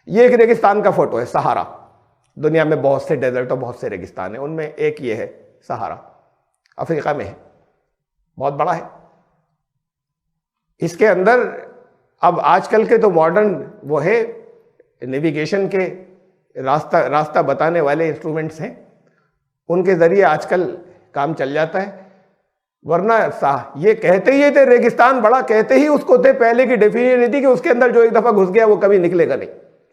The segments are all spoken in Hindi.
ये एक रेगिस्तान का फोटो है, सहारा। दुनिया में बहुत से डेजर्ट और बहुत से रेगिस्तान है, उनमें एक ये है सहारा, अफ्रीका में है, बहुत बड़ा है। इसके अंदर अब आजकल के तो मॉडर्न वो है नेविगेशन के रास्ता बताने वाले इंस्ट्रूमेंट्स हैं, उनके जरिए आजकल काम चल जाता है। वरना ये कहते ही थे रेगिस्तान बड़ा, कहते ही उसको थे, पहले की डेफिनेशन नहीं थी कि उसके अंदर जो एक दफा घुस गया वो कभी निकलेगा नहीं,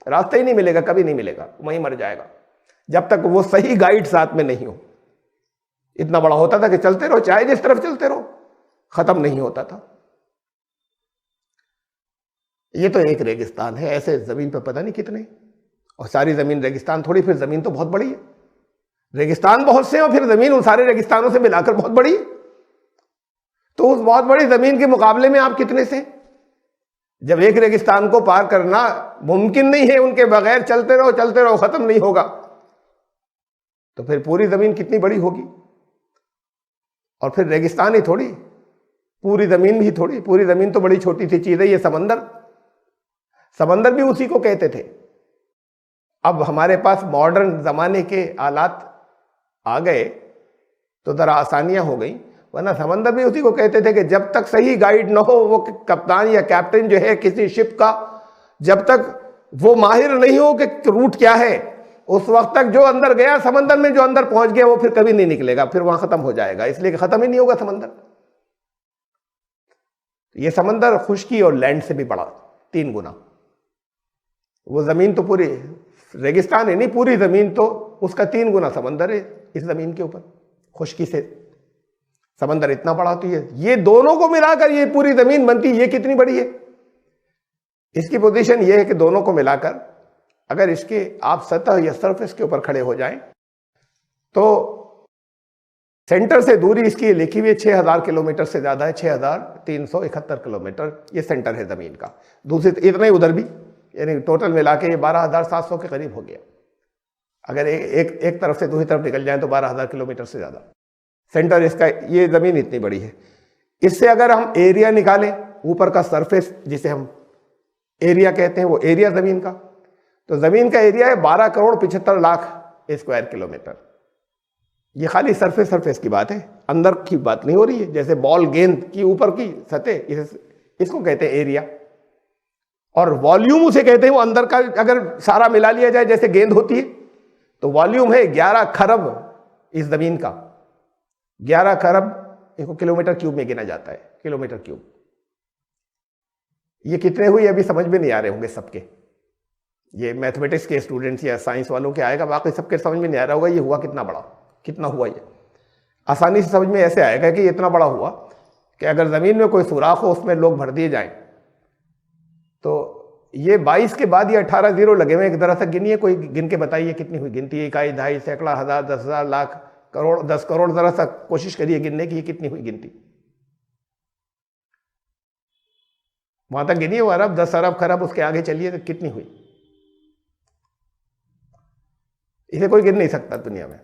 रास्ता ही नहीं मिलेगा, कभी नहीं मिलेगा, वहीं मर जाएगा जब तक वो सही गाइड साथ में नहीं हो। इतना बड़ा होता था कि चलते रहो, चाहे जिस तरफ चलते रहो, खत्म नहीं होता था। ये तो एक रेगिस्तान है, ऐसे जमीन पर पता नहीं कितने, और सारी जमीन रेगिस्तान थोड़ी, फिर जमीन तो बहुत बड़ी है। रेगिस्तान बहुत से और फिर जमीन उन सारे रेगिस्तानों से मिलाकर बहुत बड़ी है। तो उस बहुत बड़ी जमीन के मुकाबले में आप कितने से? जब एक रेगिस्तान को पार करना मुमकिन नहीं है, उनके बगैर चलते रहो खत्म नहीं होगा, तो फिर पूरी जमीन कितनी बड़ी होगी। और फिर रेगिस्तान ही थोड़ी, पूरी जमीन भी थोड़ी, पूरी जमीन तो बड़ी छोटी सी चीज है। ये समंदर भी उसी को कहते थे। अब हमारे पास मॉडर्न जमाने के आलात आ गए तो जरा आसानियां हो गई, वरना समंदर भी उसी को कहते थे कि जब तक सही गाइड न हो, वो कप्तान या कैप्टन जो है किसी शिप का, जब तक वो माहिर नहीं हो कि रूट क्या है, उस वक्त तक जो अंदर गया समंदर में, जो अंदर पहुंच गया, वो फिर कभी नहीं निकलेगा, फिर वहां खत्म हो जाएगा, इसलिए खत्म ही नहीं होगा समंदर। ये समंदर खुश्की और लैंड से भी बड़ा 3 गुना। वो जमीन तो पूरी रेगिस्तान है नहीं, पूरी जमीन तो उसका 3 गुना समंदर है इस जमीन के ऊपर, खुश्की से समंदर इतना बड़ा होती है। ये दोनों को मिलाकर ये पूरी जमीन बनती है। ये कितनी बड़ी है? इसकी पोजीशन ये है कि दोनों को मिलाकर अगर इसके आप सतह या सरफेस के ऊपर खड़े हो जाएं तो सेंटर से दूरी इसकी लिखी हुई 6000 किलोमीटर से ज्यादा है, 6371 किलोमीटर ये सेंटर है जमीन का। दूसरी इतना ही उधर भी, यानी टोटल मिला के ये 12700 के करीब हो गया। अगर एक तरफ से दूसरी तरफ निकल जाए तो 12000 किलोमीटर से ज्यादा सेंटर इसका, ये जमीन इतनी बड़ी है। इससे अगर हम एरिया निकालें, ऊपर का सरफेस जिसे हम एरिया कहते हैं, वो एरिया जमीन का, तो जमीन का एरिया है 12,75,00,000 स्क्वायर किलोमीटर। ये खाली सरफेस की बात है, अंदर की बात नहीं हो रही है। जैसे बॉल गेंद की ऊपर की सतह, इसको कहते हैं एरिया, और वॉल्यूम उसे कहते हैं वो अंदर का अगर सारा मिला लिया जाए जैसे गेंद होती है, तो वॉल्यूम है 11 खरब इस जमीन का। 11 खरब इसको किलोमीटर क्यूब में गिना जाता है, किलोमीटर क्यूब। ये कितने हुए अभी समझ में नहीं आ रहे होंगे सबके, ये मैथमेटिक्स के स्टूडेंट्स या साइंस वालों के आएगा, बाकी सबके समझ में नहीं आ रहा होगा ये हुआ कितना बड़ा, कितना हुआ। ये आसानी से समझ में ऐसे आएगा कि इतना बड़ा हुआ कि अगर जमीन में कोई सुराख हो उसमें लोग भर दिए जाएं, तो ये 22 के बाद ये 18 जीरो लगे हुए, एक तरह से गिनिए, कोई गिन के बताइए कितनी हुई गिनती, इकाई, दहाई, सैकड़ा, हजार, 10,000, लाख, करोड़, 10 करोड़, जरा सा कोशिश करिए गिनने की, ये कितनी हुई गिनती। वहां तक गिनिए, वो अरब, 10 अरब खरब, उसके आगे चलिए तो कितनी हुई, इसे कोई गिन नहीं सकता दुनिया में।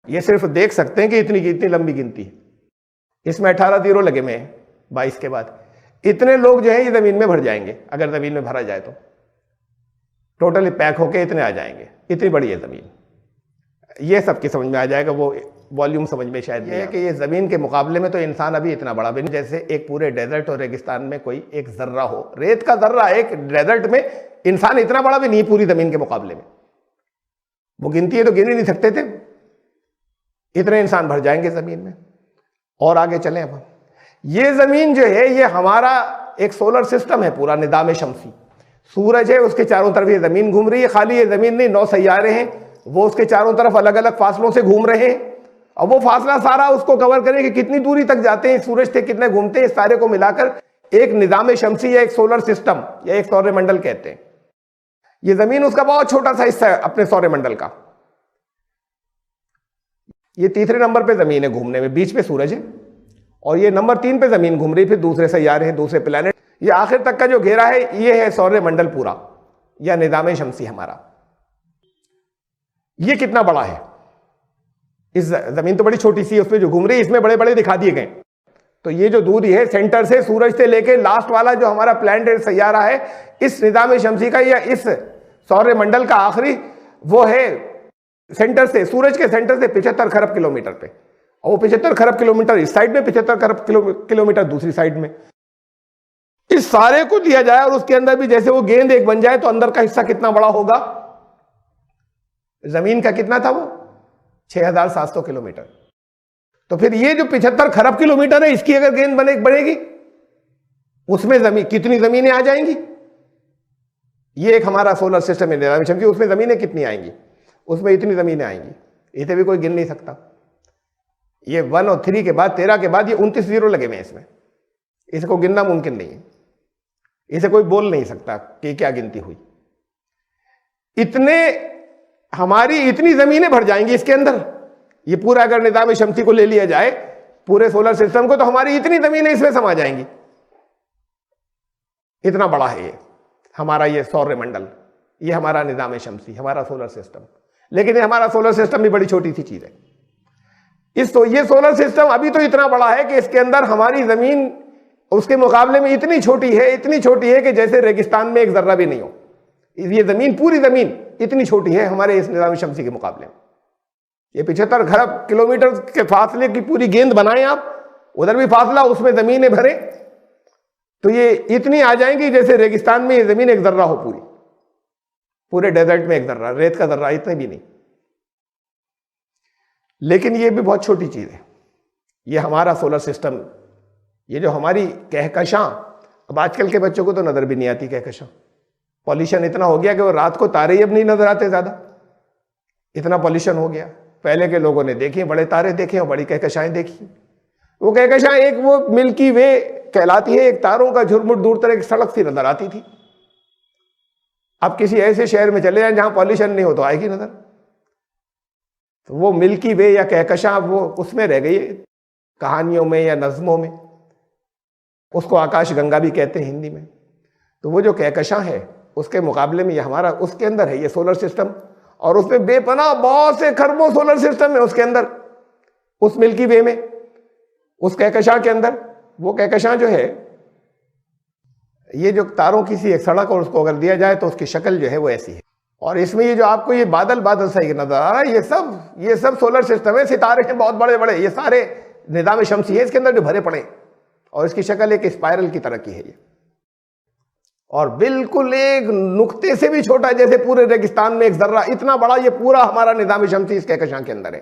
ये सिर्फ देख सकते हैं कि इतनी लंबी गिनती है। इसमें 18 जीरो लगे हुए हैं 22 के बाद। इतने लोग जो है ये जमीन में भर जाएंगे, अगर जमीन में भरा जाए तो टोटली पैक होके इतने आ जाएंगे, इतनी बड़ी है जमीन। ये सबकी समझ में आ जाएगा, वो वॉल्यूम समझ में शायद ये है कि ये जमीन के मुकाबले में तो इंसान अभी इतना बड़ा भी नहीं। जैसे एक पूरे डेजर्ट और रेगिस्तान में कोई एक जर्रा हो, रेत का जर्रा एक डेजर्ट में, इंसान इतना बड़ा भी नहीं पूरी जमीन के मुकाबले में। वो गिनती है तो गिन ही नहीं सकते थे, इतने इंसान भर जाएंगे जमीन में। और आगे चलें अब, ये जमीन जो है ये हमारा एक सोलर सिस्टम है, पूरा निज़ाम शमसी। सूरज है, उसके चारों तरफ ये जमीन घूम रही है। खाली ये जमीन नहीं, 9 सैयारे हैं, वो उसके चारों तरफ अलग अलग फासलों से घूम रहे हैं। और वो फासला सारा उसको कवर करें कि कितनी दूरी तक जाते हैं सूरज से, कितने घूमते हैं, इस सारे को मिलाकर एक निज़ाम शमसी या एक सोलर सिस्टम या एक सौरमंडल कहते हैं। ये जमीन उसका बहुत छोटा सा हिस्सा है अपने सौरमंडल का। ये तीसरे नंबर पे जमीन है घूमने में, बीच पे सूरज है, और ये नंबर 3 पे जमीन घूम रही, फिर दूसरे सैयारे हैं, दूसरे प्लैनेट। ये आखिर तक का जो घेरा है ये है सौरमंडल पूरा या निज़ाम शमसी हमारा। ये कितना बड़ा है, इस जमीन तो बड़ी छोटी सी है, उसमें जो घूम रही है इसमें बड़े बड़े दिखा दिए गए, तो ये जो दूरी है सेंटर से, सूरज से लेके लास्ट वाला जो हमारा प्लैनेट सैयारा है इस निज़ाम शमसी का या इस सौर मंडल का आखिरी, वो है सेंटर से, सूरज के सेंटर से 75 खरब किलोमीटर पे, और वो 75 खरब किलोमीटर इस साइड में, 75 खरब किलोमीटर दूसरी साइड में। इस सारे को दिया जाए और उसके अंदर भी जैसे वो गेंद एक बन जाए तो अंदर का हिस्सा कितना बड़ा होगा, जमीन का कितना था वो 6700 किलोमीटर। तो फिर ये जो 75 खरब किलोमीटर है इसकी अगर गेंद बनेगी उसमें जमीन कितनी जमीनें आ जाएंगी। ये एक हमारा सोलर सिस्टम है निज़ाम शमसी, उसमें जमीनें कितनी आएंगी, उसमें इतनी जमीनें आएंगी, इसे भी कोई गिन नहीं सकता। ये 1 और 3 के बाद 13 के बाद ये 29 जीरो लगे हुए हैं इसमें, इसको गिनना मुमकिन नहीं है, इसे कोई बोल नहीं सकता कि क्या गिनती हुई। इतने हमारी इतनी जमीनें भर जाएंगी इसके अंदर, ये पूरा अगर निज़ाम शमसी को ले लिया जाए पूरे सोलर सिस्टम को, तो हमारी इतनी जमीनें इसमें समा जाएंगी। इतना बड़ा है ये हमारा ये सौर मंडल, ये हमारा निज़ाम शमसी, हमारा सोलर सिस्टम। लेकिन ये हमारा सोलर सिस्टम भी बड़ी छोटी सी चीज है। ये सोलर सिस्टम अभी तो इतना बड़ा है कि इसके अंदर हमारी जमीन उसके मुकाबले में इतनी छोटी है कि जैसे रेगिस्तान में एक जर्रा भी नहीं हो। ये जमीन, पूरी जमीन इतनी छोटी है हमारे इस निज़ाम शमसी के मुकाबले में। ये 75 खरब किलोमीटर के फासले की पूरी गेंद बनाएं आप, उधर भी फासला, उसमें जमीनें भरे, तो ये इतनी आ जाएंगी जैसे रेगिस्तान में ये जमीन एक जर्रा हो, पूरे डेजर्ट में एक जर्रा, रेत का जर्रा, इतने भी नहीं। लेकिन ये भी बहुत छोटी चीज है, ये हमारा सोलर सिस्टम। ये जो हमारी कहकशां, अब आजकल के बच्चों को तो नजर भी नहीं आती कहकशां, पॉल्यूशन इतना हो गया कि वो रात को तारे अब नहीं नजर आते ज्यादा, इतना पॉल्यूशन हो गया। पहले के लोगों ने देखे, बड़े तारे देखे और बड़ी कहकशाएं देखी। वो कहकशां एक वो मिल्की वे कहलाती है, एक तारों का झुरमुट दूर तक एक सड़क सी नजर आती थी। अब किसी ऐसे शहर में चले जाएं जहां पॉल्यूशन नहीं हो तो आएगी नजर, तो वो मिल्की वे या कहकशां वो उसमें रह गई है, कहानियों में या नज्मों में। उसको आकाश गंगा भी कहते हैं हिंदी में। तो वो जो कहकशां है उसके मुकाबले में ये हमारा उसके अंदर है ये सोलर सिस्टम, और उसमें बेपनाह बहुत से खरबों सोलर सिस्टम है उसके अंदर, उस मिल्की वे में, उस कहकशां के अंदर। वो कहकशां जो है, ये जो तारों की सी एक सड़क, और उसको अगर दिया जाए तो उसकी शक्ल जो है वो ऐसी है। और इसमें ये जो आपको ये बादल बादल सही नजर आ रहा है, ये सब सोलर सिस्टम है, सितारे हैं बहुत बड़े बड़े, ये सारे निज़ाम शमसी है इसके अंदर जो भरे पड़े, और इसकी शक्ल एक स्पाइरल की तरह की है ये, और बिल्कुल एक नुक्ते से भी छोटा, जैसे पूरे रेगिस्तान में एक जर्रा, इतना बड़ा ये पूरा हमारा निज़ाम शमसी इस कहकशां के अंदर है।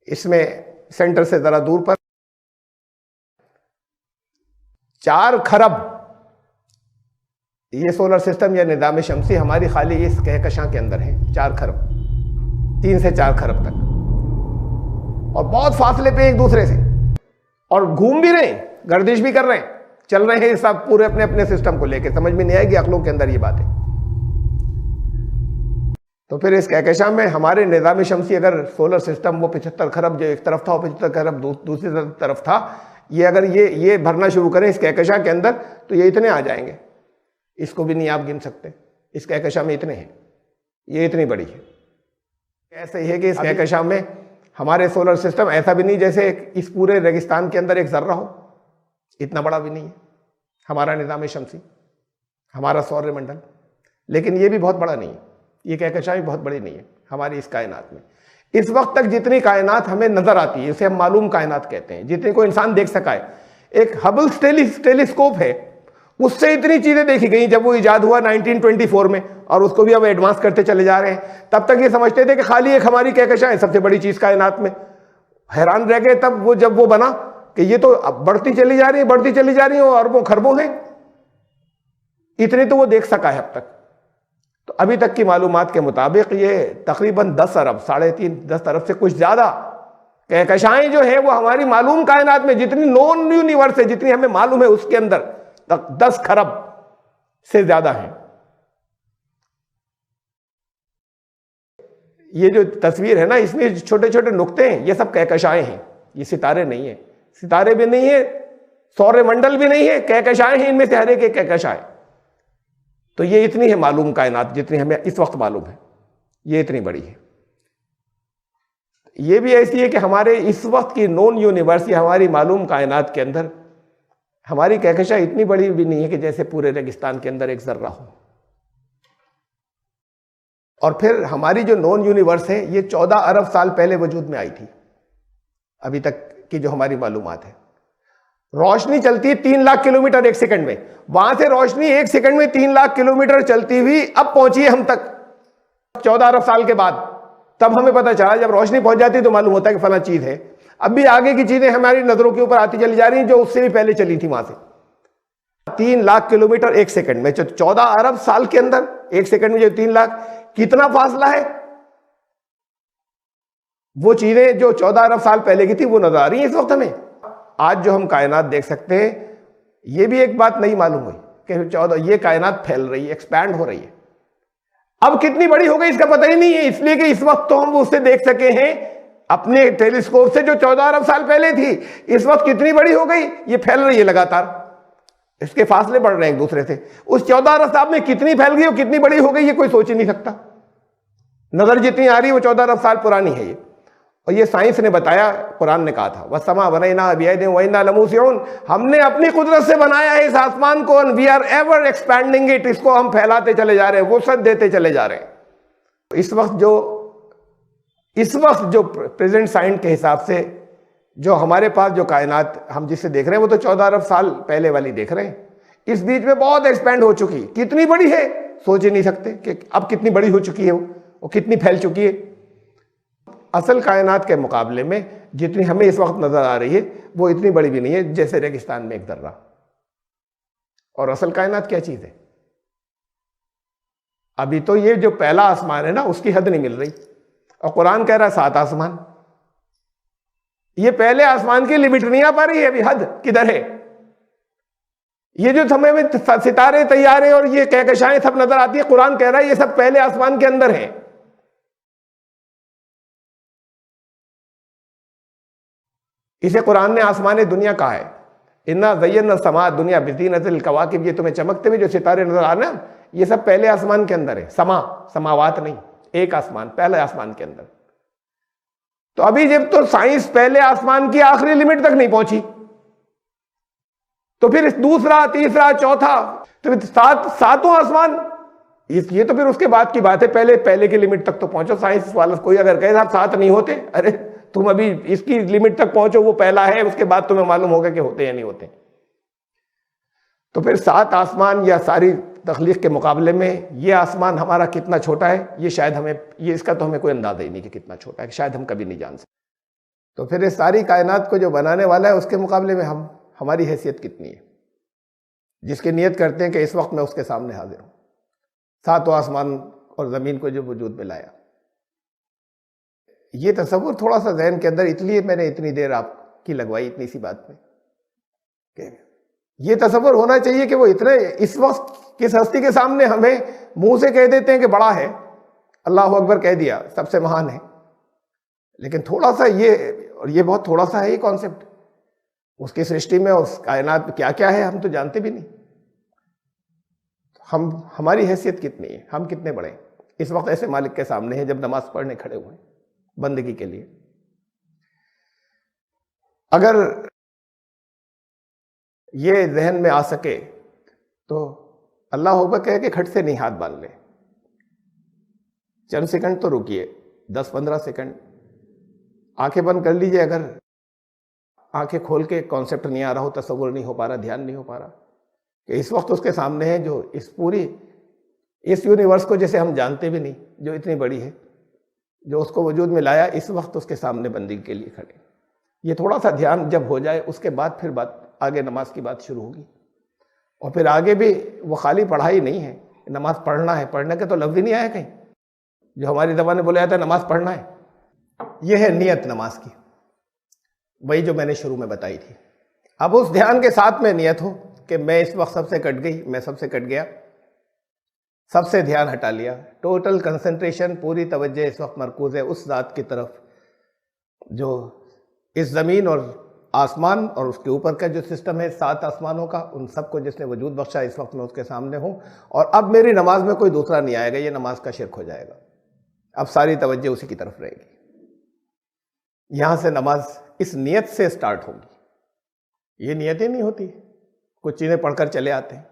इसमें सेंटर से जरा दूर पर 4 खरब ये सोलर सिस्टम या निज़ाम शमसी हमारी खाली इस कहकशां के अंदर है। 4 खरब, 3 से 4 खरब तक, और बहुत फासले पे एक दूसरे से, और घूम भी रहे हैं, गर्दिश भी कर रहे हैं, चल रहे हैं सब पूरे अपने अपने सिस्टम को लेकर। समझ में नहीं आएगी अकलों के अंदर ये बात है। तो फिर इस कहकशां में हमारे निज़ाम शमसी अगर सोलर सिस्टम वो 75 खरब जो एक तरफ था, वो 75 खरब दूसरी तरफ था, ये अगर ये भरना शुरू करें इस कहकशां के अंदर, तो ये इतने आ जाएंगे, इसको भी नहीं आप गिन सकते। इस कहकशां में इतने हैं, ये इतनी बड़ी है। ऐसे ही है कि इस कहकशां में हमारे सोलर सिस्टम ऐसा भी नहीं जैसे इस पूरे रेगिस्तान के अंदर एक जर्रा हो, इतना बड़ा भी नहीं है हमारा निज़ाम शमसी, हमारा सौर मंडल। लेकिन ये भी बहुत बड़ा नहीं है, ये कहकशां भी बहुत बड़ी नहीं है हमारी इस कायनात में। इस वक्त तक जितनी कायनात हमें नजर आती है, इसे हम मालूम कायनात कहते हैं, जितनी को इंसान देख सका है। एक हबल टेलीस्कोप है, उससे इतनी चीजें देखी गई जब वो इजाद हुआ 1924 में, और उसको भी अब एडवांस करते चले जा रहे हैं। तब तक ये समझते थे कि खाली एक हमारी कहकशां है सबसे बड़ी चीज कायनात में। हैरान रह गए तब वो जब वो बना कि ये तो अब बढ़ती चली जा रही है और अरबों खरबों हैं। इतने तो वो देख सका है अब तक। तो अभी तक की मालूमात के मुताबिक ये तकरीबन 10 अरब, 3.5-10 अरब से कुछ ज्यादा कहकशाएं जो है वो हमारी मालूम कायनात में, जितनी नॉन यूनिवर्स है, जितनी हमें मालूम है, उसके अंदर 10 खरब से ज्यादा हैं। ये जो तस्वीर है ना, इसमें छोटे छोटे नुक्ते हैं, ये सब कहकशाएं हैं, ये सितारे नहीं है। सितारे भी नहीं है, सौर मंडल भी नहीं है, कहकशाएं हैं, इनमें से हर एक कहकशाएं। तो ये इतनी है मालूम कायनात जितनी हमें इस वक्त मालूम है, ये इतनी बड़ी है। ये भी ऐसी है कि हमारे इस वक्त की नॉन यूनिवर्स या हमारी मालूम कायनात के अंदर हमारी कहकशां इतनी बड़ी भी नहीं है कि जैसे पूरे रेगिस्तान के अंदर एक जर्रा हो। और फिर हमारी जो नॉन यूनिवर्स है ये 14 अरब साल पहले वजूद में आई थी। अभी तक की जो हमारी मालूमात है, रोशनी चलती है 3 लाख किलोमीटर एक सेकंड में। वहां से रोशनी एक सेकंड में 3 लाख किलोमीटर चलती हुई अब पहुंची है हम तक 14 अरब साल के बाद। तब हमें पता चला, जब रोशनी पहुंच जाती है तो मालूम होता है कि फला चीज है। अब भी आगे की चीजें हमारी नजरों के ऊपर आती चली जा रही हैं जो उससे भी पहले चली थी वहां से। 3 लाख किलोमीटर एक सेकंड में, 14 अरब साल के अंदर एक सेकंड में जो 3 लाख, कितना फासला है। वो चीजें जो 14 अरब साल पहले की थी वो नजर आ रही है इस वक्त हमें। आज जो हम कायनात देख सकते हैं, ये भी एक बात नहीं मालूम हुई कि ये कायनात फैल रही है, एक्सपैंड हो रही है। अब कितनी बड़ी हो गई इसका पता ही नहीं है, इसलिए कि इस वक्त तो हम उससे देख सके हैं अपने टेलीस्कोप से जो 14 अरब साल पहले थी। इस वक्त कितनी बड़ी हो गई, ये फैल रही है लगातार, इसके फासले बढ़ रहे हैं एक दूसरे से। उस 14 अरब साल में कितनी फैल गई और कितनी बड़ी हो गई ये कोई सोच ही नहीं सकता। नजर जितनी आ रही है वो 14 अरब साल पुरानी है ये। और ये साइंस ने बताया, कुरान ने कहा था वस्समा बनैना बियदिन व इन्ना लमूसिऊन, हमने अपनी कुदरत से बनाया है इस आसमान को, we are ever expanding it, इसको हम फैलाते चले जा रहे हैं, वसअत देते चले जा रहे हैं। इस वक्त जो प्रेजेंट साइंस के हिसाब से जो हमारे पास जो कायनात हम जिससे देख रहे हैं वो तो 14 अरब साल पहले वाली देख रहे हैं। इस बीच में बहुत एक्सपैंड हो चुकी, कितनी बड़ी है सोच ही नहीं सकते कि अब कितनी बड़ी हो चुकी है वो कितनी फैल चुकी है। असल कायनात के मुकाबले में जितनी हमें इस वक्त नजर आ रही है वो इतनी बड़ी भी नहीं है जैसे रेगिस्तान में एक दर्रा। और असल कायनात क्या चीज है, अभी तो ये जो पहला आसमान है ना उसकी हद नहीं मिल रही, और कुरान कह रहा है 7 आसमान। ये पहले आसमान की लिमिट नहीं आ पा रही है, अभी हद किधर है। ये जो हमें सितारे तैयारे और ये कहकशाएं सब नजर आती है, कुरान कह रहा है ये सब पहले आसमान के अंदर है। इसे कुरान ने आसमान दुनिया कहा है, इन्ना ज़य्यना समा दुनिया बिज़ीनतिल कवाकिब, ये तुम्हें चमकते हुए जो सितारे नजर आ रहे हैं ये सब पहले आसमान के अंदर है। समावात नहीं, एक आसमान, पहले आसमान के अंदर। तो अभी जब तो साइंस पहले आसमान की आखिरी लिमिट तक नहीं पहुंची, तो फिर दूसरा, तीसरा, चौथा, तो फिर सातों आसमान, ये तो फिर उसके बाद की बात है। पहले की लिमिट तक तो पहुंचो। साइंस वाला कोई अगर कहे साहब 7 नहीं होते, अरे तुम अभी इसकी लिमिट तक पहुंचो, वो पहला है, उसके बाद तुम्हें मालूम होगा कि होते या नहीं होते। तो फिर 7 आसमान या सारी तख्लीक के मुकाबले में ये आसमान हमारा कितना छोटा है, ये शायद ये इसका तो हमें कोई अंदाजा ही नहीं कि कितना छोटा है, शायद हम कभी नहीं जान सकते। तो फिर इस सारी कायनात को जो बनाने वाला है उसके मुकाबले में हमारी हैसियत कितनी है, जिसकी नियत करते हैं कि इस वक्त मैं उसके सामने हाजिर हूं। 7 आसमान और जमीन को जो वजूद में लाया, ये तसव्वुर थोड़ा सा जहन के अंदर, इसलिए मैंने इतनी देर आपकी लगवाई इतनी सी बात में, ये तसव्वुर होना चाहिए कि वो इतने इस वक्त किस हस्ती के सामने हमें मुंह से कह देते हैं कि बड़ा है, अल्लाह अकबर कह दिया, सबसे महान है, लेकिन थोड़ा सा ये बहुत थोड़ा सा है ये कॉन्सेप्ट। उसकी सृष्टि में, उस कायनात में क्या क्या है हम तो जानते भी नहीं। हमारी हैसियत कितनी है, हम कितने बड़े इस वक्त ऐसे मालिक के सामने हैं जब नमाज पढ़ने खड़े हुए हैं बंदगी के लिए। अगर ये जहन में आ सके तो अल्लाह अकबर कहे कि खट से नहीं हाथ बांध ले, चंद सेकंड तो रुकिए, 10-15 सेकंड आंखें बंद कर लीजिए। अगर आंखें खोल के कॉन्सेप्ट नहीं आ रहा हो, तसव्वुर नहीं हो पा रहा, ध्यान नहीं हो पा रहा कि इस वक्त उसके सामने है जो इस यूनिवर्स को जिसे हम जानते भी नहीं, जो इतनी बड़ी है, जो उसको वजूद में लाया, इस वक्त उसके सामने बंदगी के लिए खड़े। ये थोड़ा सा ध्यान जब हो जाए उसके बाद फिर आगे नमाज की बात शुरू होगी। और फिर आगे भी वो खाली पढ़ाई नहीं है, नमाज पढ़ना है, पढ़ने के तो लफ्ज़ ही नहीं आया कहीं, जो हमारी ज़बान में बोला जाता है नमाज पढ़ना है। ये है नियत नमाज की, वही जो मैंने शुरू में बताई थी। अब उस ध्यान के साथ में नियत हो कि मैं इस वक्त सबसे कट गई, मैं सबसे कट गया, सबसे ध्यान हटा लिया, टोटल कंसंट्रेशन, पूरी तवज्जो इस वक्त मरकूज है उस ज़ात की तरफ जो इस ज़मीन और आसमान और उसके ऊपर का जो सिस्टम है 7 आसमानों का, उन सबको जिसने वजूद बख्शा, इस वक्त मैं उसके सामने हूँ। और अब मेरी नमाज में कोई दूसरा नहीं आएगा, ये नमाज का शिर्क हो जाएगा। अब सारी तवज्जो उसी की तरफ रहेगी। यहां से नमाज इस नियत से स्टार्ट होगी। ये नियतें नहीं होती, कुछ चीजें पढ़कर चले आते हैं।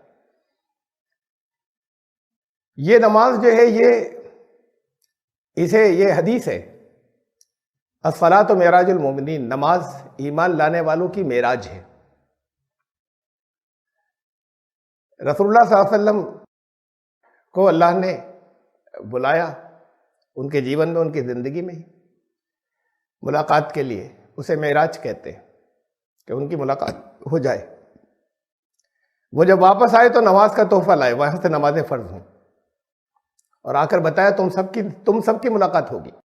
ये नमाज जो है ये हदीस है, अस्सलातु मेराजुल मोमिनीन, नमाज ईमान लाने वालों की मेराज है। रसूलुल्लाह सल्लल्लाहु अलैहि वसल्लम को अल्लाह ने बुलाया उनके जीवन में, उनकी जिंदगी में मुलाकात के लिए। उसे मेराज कहते हैं कि उनकी मुलाकात हो जाए। वो जब वापस आए तो नमाज का तोहफा लाए, वहां से नमाजें फर्ज हों, और आकर बताया तुम सबकी मुलाकात होगी।